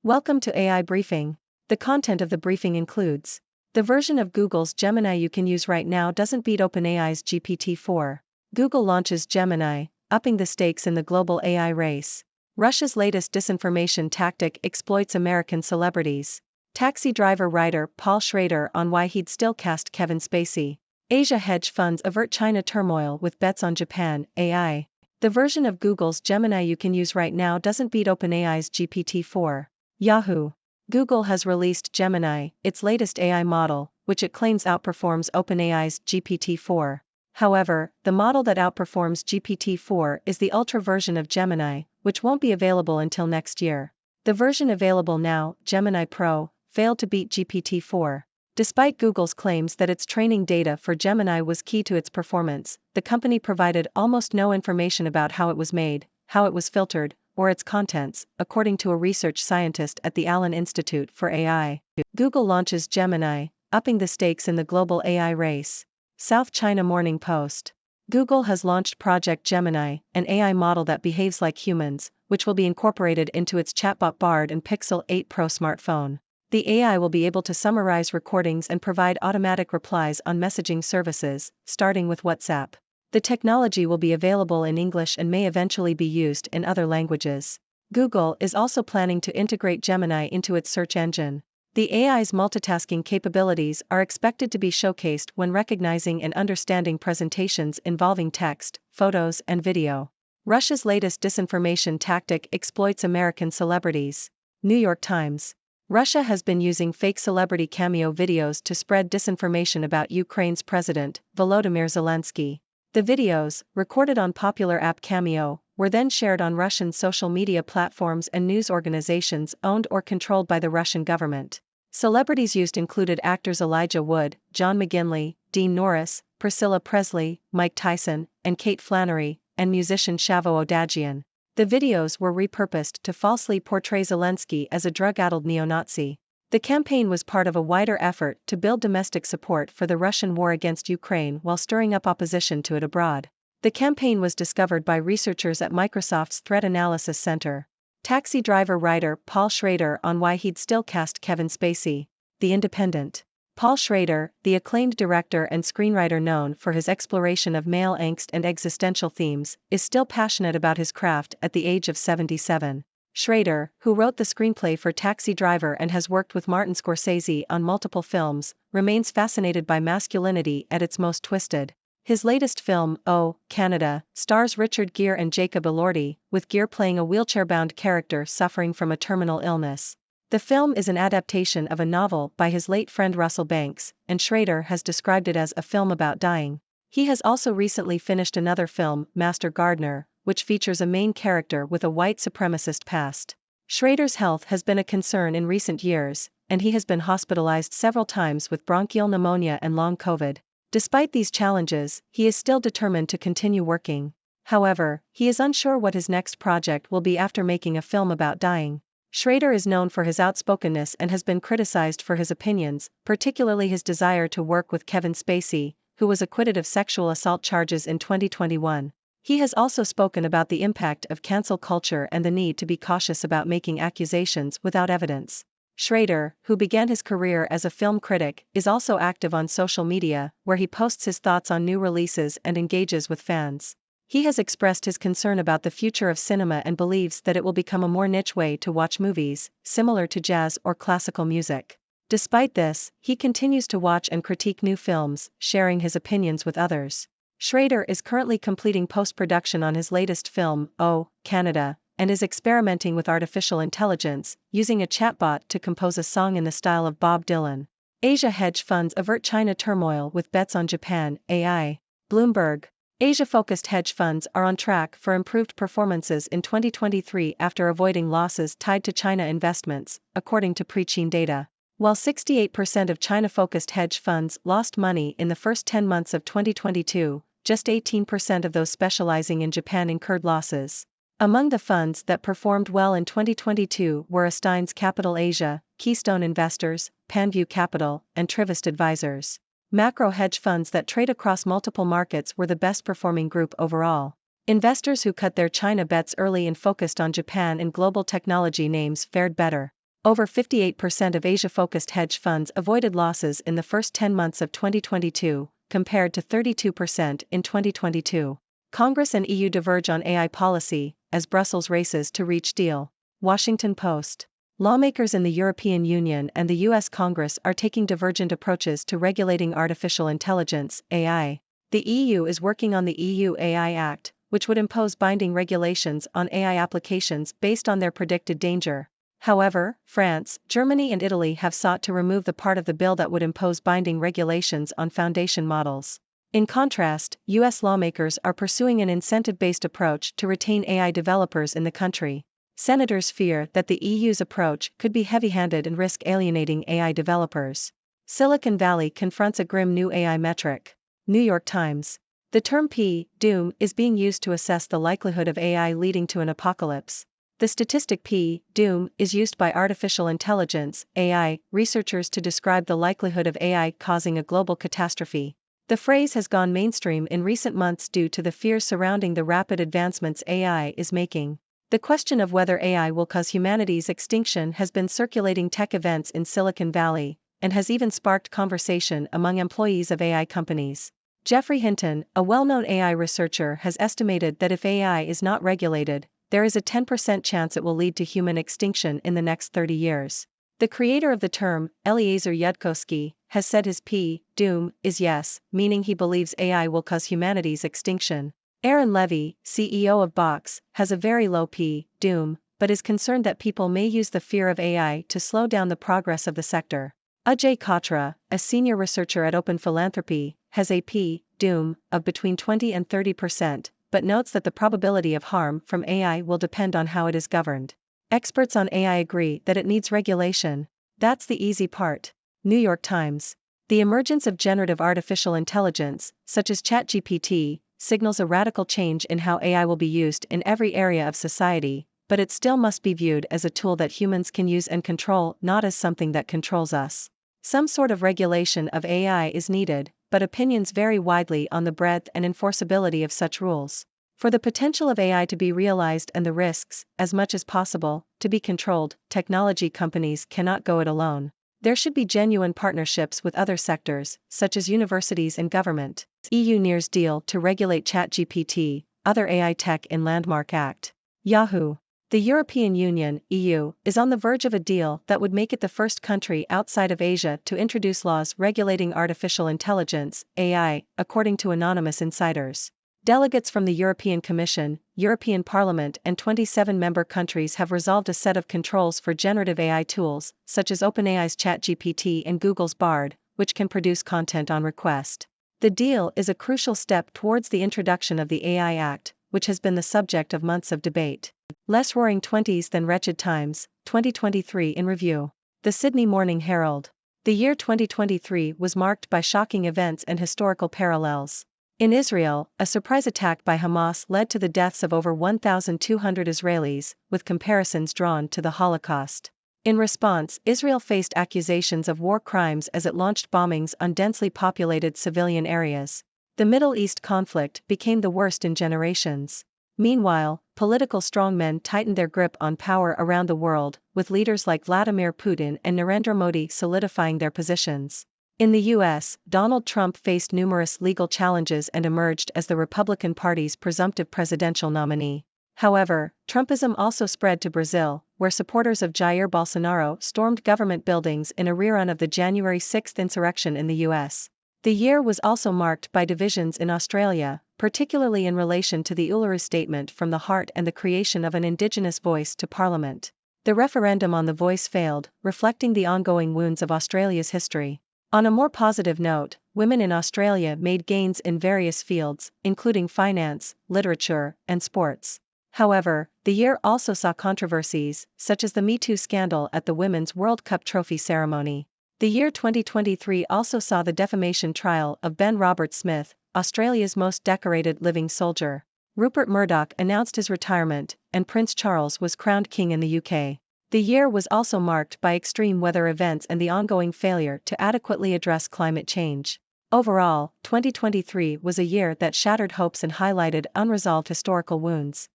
Welcome to AI Briefing. The content of the briefing includes: the version of Google's Gemini you can use right now doesn't beat OpenAI's GPT-4. Google launches Gemini, upping the stakes in the global AI race. Russia's latest disinformation tactic exploits American celebrities. Taxi driver writer Paul Schrader on why he'd still cast Kevin Spacey. Asia hedge funds avert China turmoil with bets on Japan AI. The version of Google's Gemini you can use right now doesn't beat OpenAI's GPT-4. Yahoo! Google has released Gemini, its latest AI model, which it claims outperforms OpenAI's GPT-4. However, the model that outperforms GPT-4 is the Ultra version of Gemini, which won't be available until next year. The version available now, Gemini Pro, failed to beat GPT-4. Despite Google's claims that its training data for Gemini was key to its performance, the company provided almost no information about how it was made, how it was filtered, or its contents, according to a research scientist at the Allen Institute for AI. Google launches Gemini, upping the stakes in the global AI race. South China Morning Post. Google has launched Project Gemini, an AI model that behaves like humans, which will be incorporated into its chatbot Bard and Pixel 8 Pro smartphone. The AI will be able to summarize recordings and provide automatic replies on messaging services, starting with WhatsApp. The technology will be available in English and may eventually be used in other languages. Google is also planning to integrate Gemini into its search engine. The AI's multitasking capabilities are expected to be showcased when recognizing and understanding presentations involving text, photos, and video. Russia's latest disinformation tactic exploits American celebrities. New York Times. Russia has been using fake celebrity cameo videos to spread disinformation about Ukraine's president, Volodymyr Zelensky. The videos, recorded on popular app Cameo, were then shared on Russian social media platforms and news organizations owned or controlled by the Russian government. Celebrities used included actors Elijah Wood, John McGinley, Dean Norris, Priscilla Presley, Mike Tyson, and Kate Flannery, and musician Shavo Odadjian. The videos were repurposed to falsely portray Zelensky as a drug-addled neo-Nazi. The campaign was part of a wider effort to build domestic support for the Russian war against Ukraine while stirring up opposition to it abroad. The campaign was discovered by researchers at Microsoft's Threat Analysis Center. Taxi driver writer Paul Schrader on why he'd still cast Kevin Spacey. The Independent. Paul Schrader, the acclaimed director and screenwriter known for his exploration of male angst and existential themes, is still passionate about his craft at the age of 77. Schrader, who wrote the screenplay for Taxi Driver and has worked with Martin Scorsese on multiple films, remains fascinated by masculinity at its most twisted. His latest film, Oh, Canada, stars Richard Gere and Jacob Elordi, with Gere playing a wheelchair-bound character suffering from a terminal illness. The film is an adaptation of a novel by his late friend Russell Banks, and Schrader has described it as a film about dying. He has also recently finished another film, Master Gardener, which features a main character with a white supremacist past. Schrader's health has been a concern in recent years, and he has been hospitalized several times with bronchial pneumonia and long COVID. Despite these challenges, he is still determined to continue working. However, he is unsure what his next project will be after making a film about dying. Schrader is known for his outspokenness and has been criticized for his opinions, particularly his desire to work with Kevin Spacey, who was acquitted of sexual assault charges in 2021. He has also spoken about the impact of cancel culture and the need to be cautious about making accusations without evidence. Schrader, who began his career as a film critic, is also active on social media, where he posts his thoughts on new releases and engages with fans. He has expressed his concern about the future of cinema and believes that it will become a more niche way to watch movies, similar to jazz or classical music. Despite this, he continues to watch and critique new films, sharing his opinions with others. Schrader is currently completing post-production on his latest film, Oh, Canada, and is experimenting with artificial intelligence, using a chatbot to compose a song in the style of Bob Dylan. Asia hedge funds avert China turmoil with bets on Japan AI. Bloomberg. Asia-focused hedge funds are on track for improved performances in 2023 after avoiding losses tied to China investments, according to pre-Qin data. While 68% of China-focused hedge funds lost money in the first 10 months of 2022, just 18% of those specializing in Japan incurred losses. Among the funds that performed well in 2022 were Astines Capital Asia, Keystone Investors, Panview Capital, and Trivest Advisors. Macro hedge funds that trade across multiple markets were the best-performing group overall. Investors who cut their China bets early and focused on Japan and global technology names fared better. Over 58% of Asia-focused hedge funds avoided losses in the first 10 months of 2022, compared to 32% in 2022. Congress and EU diverge on AI policy, as Brussels races to reach deal. Washington Post. Lawmakers in the European Union and the US Congress are taking divergent approaches to regulating artificial intelligence, AI. The EU is working on the EU AI Act, which would impose binding regulations on AI applications based on their predicted danger. However, France, Germany and Italy have sought to remove the part of the bill that would impose binding regulations on foundation models. In contrast, US lawmakers are pursuing an incentive-based approach to retain AI developers in the country. Senators fear that the EU's approach could be heavy-handed and risk alienating AI developers. Silicon Valley confronts a grim new AI metric. New York Times. The term P-doom is being used to assess the likelihood of AI leading to an apocalypse. The statistic P-doom is used by artificial intelligence, AI, researchers to describe the likelihood of AI causing a global catastrophe. The phrase has gone mainstream in recent months due to the fears surrounding the rapid advancements AI is making. The question of whether AI will cause humanity's extinction has been circulating tech events in Silicon Valley, and has even sparked conversation among employees of AI companies. Jeffrey Hinton, a well-known AI researcher, has estimated that if AI is not regulated, there is a 10% chance it will lead to human extinction in the next 30 years. The creator of the term, Eliezer Yudkowsky, has said his P-doom is yes, meaning he believes AI will cause humanity's extinction. Aaron Levy, CEO of Box, has a very low P-doom, but is concerned that people may use the fear of AI to slow down the progress of the sector. Ajay Katra, a senior researcher at Open Philanthropy, has a P-doom of between 20 and 30%, but notes that the probability of harm from AI will depend on how it is governed. Experts on AI agree that it needs regulation. That's the easy part. New York Times. The emergence of generative artificial intelligence, such as ChatGPT, signals a radical change in how AI will be used in every area of society, but it still must be viewed as a tool that humans can use and control, not as something that controls us. Some sort of regulation of AI is needed, but opinions vary widely on the breadth and enforceability of such rules. For the potential of AI to be realized and the risks, as much as possible, to be controlled, technology companies cannot go it alone. There should be genuine partnerships with other sectors, such as universities and government. EU nears deal to regulate ChatGPT, other AI tech in Landmark Act. Yahoo! The European Union, EU, is on the verge of a deal that would make it the first country outside of Asia to introduce laws regulating artificial intelligence, AI, according to anonymous insiders. Delegates from the European Commission, European Parliament and 27 member countries have resolved a set of controls for generative AI tools, such as OpenAI's ChatGPT and Google's Bard, which can produce content on request. The deal is a crucial step towards the introduction of the AI Act, which has been the subject of months of debate. Less roaring 20s than wretched times, 2023 in review. The Sydney Morning Herald. The year 2023 was marked by shocking events and historical parallels. In Israel, a surprise attack by Hamas led to the deaths of over 1,200 Israelis, with comparisons drawn to the Holocaust. In response, Israel faced accusations of war crimes as it launched bombings on densely populated civilian areas. The Middle East conflict became the worst in generations. Meanwhile, political strongmen tightened their grip on power around the world, with leaders like Vladimir Putin and Narendra Modi solidifying their positions. In the U.S., Donald Trump faced numerous legal challenges and emerged as the Republican Party's presumptive presidential nominee. However, Trumpism also spread to Brazil, where supporters of Jair Bolsonaro stormed government buildings in a rerun of the January 6 insurrection in the U.S. The year was also marked by divisions in Australia, particularly in relation to the Uluru Statement from the Heart and the creation of an Indigenous voice to Parliament. The referendum on the voice failed, reflecting the ongoing wounds of Australia's history. On a more positive note, women in Australia made gains in various fields, including finance, literature, and sports. However, the year also saw controversies, such as the Me Too scandal at the Women's World Cup trophy ceremony. The year 2023 also saw the defamation trial of Ben Roberts-Smith, Australia's most decorated living soldier. Rupert Murdoch announced his retirement, and Prince Charles was crowned king in the UK. The year was also marked by extreme weather events and the ongoing failure to adequately address climate change. Overall, 2023 was a year that shattered hopes and highlighted unresolved historical wounds.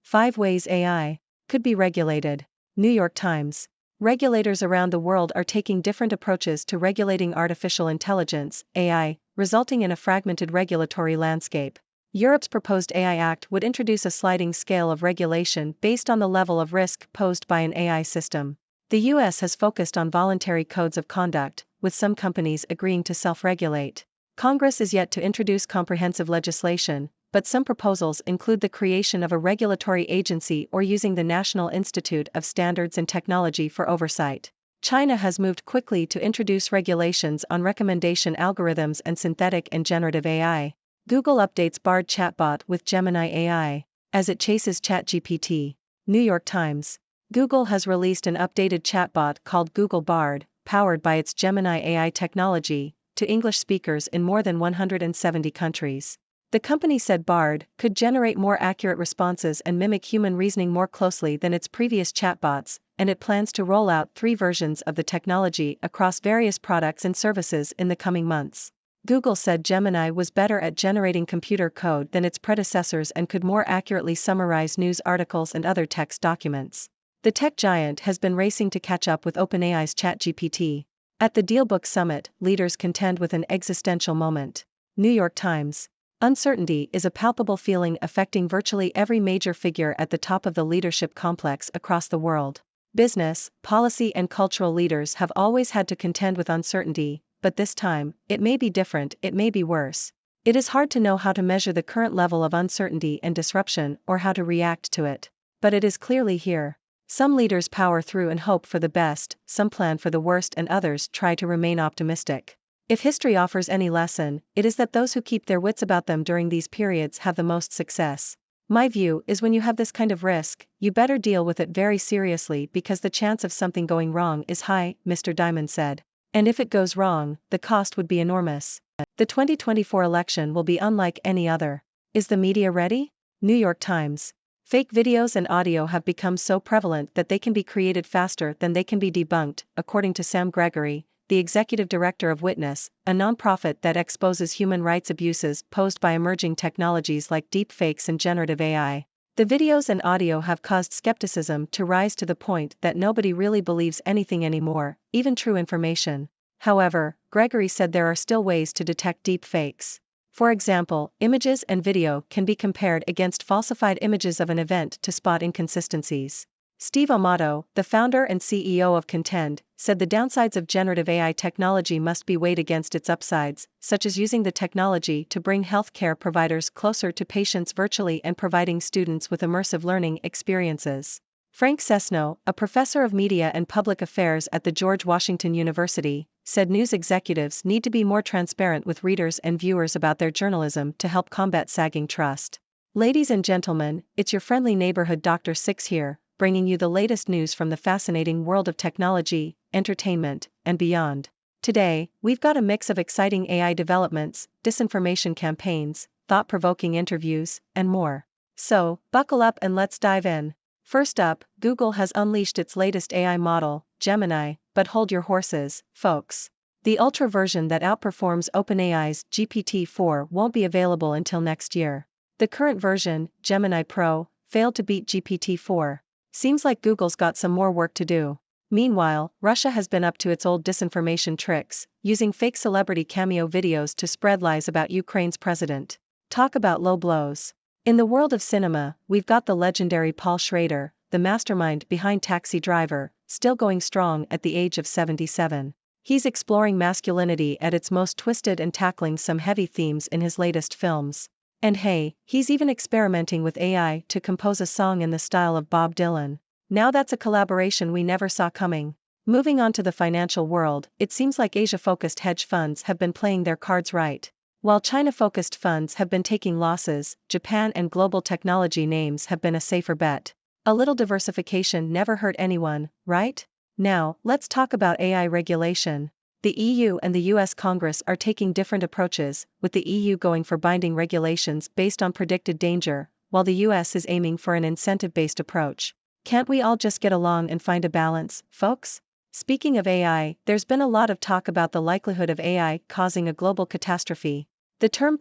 5 ways AI could be regulated. New York Times. Regulators around the world are taking different approaches to regulating artificial intelligence, AI, resulting in a fragmented regulatory landscape. Europe's proposed AI Act would introduce a sliding scale of regulation based on the level of risk posed by an AI system. The US has focused on voluntary codes of conduct, with some companies agreeing to self-regulate. Congress is yet to introduce comprehensive legislation, but some proposals include the creation of a regulatory agency or using the National Institute of Standards and Technology for oversight. China has moved quickly to introduce regulations on recommendation algorithms and synthetic and generative AI. Google updates Bard chatbot with Gemini AI as it chases ChatGPT. New York Times. Google has released an updated chatbot called Google Bard, powered by its Gemini AI technology, to English speakers in more than 170 countries. The company said Bard could generate more accurate responses and mimic human reasoning more closely than its previous chatbots, and it plans to roll out 3 versions of the technology across various products and services in the coming months. Google said Gemini was better at generating computer code than its predecessors and could more accurately summarize news articles and other text documents. The tech giant has been racing to catch up with OpenAI's ChatGPT. At the DealBook Summit, leaders contend with an existential moment. New York Times. Uncertainty is a palpable feeling affecting virtually every major figure at the top of the leadership complex across the world. Business, policy, and cultural leaders have always had to contend with uncertainty, but this time, it may be different, it may be worse. It is hard to know how to measure the current level of uncertainty and disruption or how to react to it. But it is clearly here. Some leaders power through and hope for the best, some plan for the worst, and others try to remain optimistic. If history offers any lesson, it is that those who keep their wits about them during these periods have the most success. My view is when you have this kind of risk, you better deal with it very seriously because the chance of something going wrong is high, Mr. Diamond said. And if it goes wrong, the cost would be enormous. The 2024 election will be unlike any other. Is the media ready? New York Times. Fake videos and audio have become so prevalent that they can be created faster than they can be debunked, according to Sam Gregory, the executive director of Witness, a nonprofit that exposes human rights abuses posed by emerging technologies like deepfakes and generative AI. The videos and audio have caused skepticism to rise to the point that nobody really believes anything anymore, even true information. However, Gregory said there are still ways to detect deepfakes. For example, images and video can be compared against falsified images of an event to spot inconsistencies. Steve Amato, the founder and CEO of Contend, said the downsides of generative AI technology must be weighed against its upsides, such as using the technology to bring healthcare providers closer to patients virtually and providing students with immersive learning experiences. Frank Sesno, a professor of media and public affairs at the George Washington University, said news executives need to be more transparent with readers and viewers about their journalism to help combat sagging trust. Ladies and gentlemen, it's your friendly neighborhood Dr. Six here, bringing you the latest news from the fascinating world of technology, entertainment, and beyond. Today, we've got a mix of exciting AI developments, disinformation campaigns, thought-provoking interviews, and more. So, buckle up and let's dive in. First up, Google has unleashed its latest AI model, Gemini, but hold your horses, folks. The Ultra version that outperforms OpenAI's GPT-4 won't be available until next year. The current version, Gemini Pro, failed to beat GPT-4. Seems like Google's got some more work to do. Meanwhile, Russia has been up to its old disinformation tricks, using fake celebrity cameo videos to spread lies about Ukraine's president. Talk about low blows. In the world of cinema, we've got the legendary Paul Schrader, the mastermind behind Taxi Driver, still going strong at the age of 77. He's exploring masculinity at its most twisted and tackling some heavy themes in his latest films. And hey, he's even experimenting with AI to compose a song in the style of Bob Dylan. Now that's a collaboration we never saw coming. Moving on to the financial world, it seems like Asia-focused hedge funds have been playing their cards right. While China-focused funds have been taking losses, Japan and global technology names have been a safer bet. A little diversification never hurt anyone, right? Now, let's talk about AI regulation. The EU and the US Congress are taking different approaches, with the EU going for binding regulations based on predicted danger, while the US is aiming for an incentive-based approach. Can't we all just get along and find a balance, folks? Speaking of AI, there's been a lot of talk about the likelihood of AI causing a global catastrophe. The term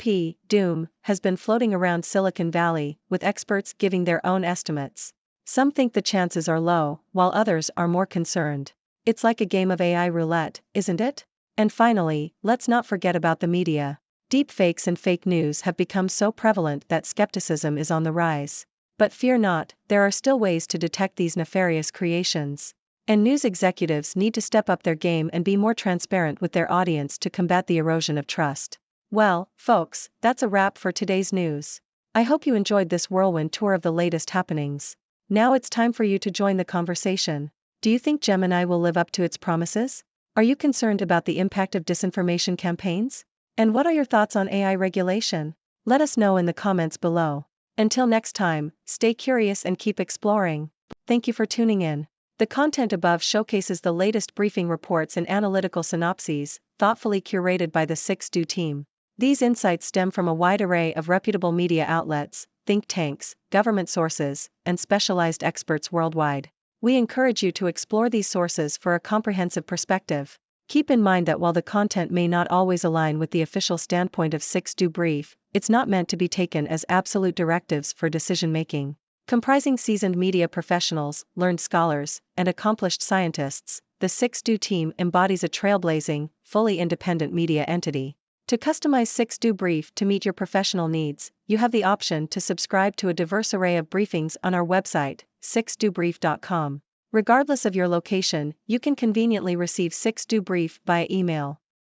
doom, has been floating around Silicon Valley, with experts giving their own estimates. Some think the chances are low, while others are more concerned. It's like a game of AI roulette, isn't it? And finally, let's not forget about the media. Deepfakes and fake news have become so prevalent that skepticism is on the rise. But fear not, there are still ways to detect these nefarious creations. And news executives need to step up their game and be more transparent with their audience to combat the erosion of trust. Well, folks, that's a wrap for today's news. I hope you enjoyed this whirlwind tour of the latest happenings. Now it's time for you to join the conversation. Do you think Gemini will live up to its promises? Are you concerned about the impact of disinformation campaigns? And what are your thoughts on AI regulation? Let us know in the comments below. Until next time, stay curious and keep exploring. Thank you for tuning in. The content above showcases the latest briefing reports and analytical synopses, thoughtfully curated by the 6Do team. These insights stem from a wide array of reputable media outlets, think tanks, government sources, and specialized experts worldwide. We encourage you to explore these sources for a comprehensive perspective. Keep in mind that while the content may not always align with the official standpoint of 6Do Brief, it's not meant to be taken as absolute directives for decision-making. Comprising seasoned media professionals, learned scholars, and accomplished scientists, the 6Do team embodies a trailblazing, fully independent media entity. To customize 6Do Brief to meet your professional needs, you have the option to subscribe to a diverse array of briefings on our website, 6dobrief.com. Regardless of your location, you can conveniently receive 6Do Brief via email.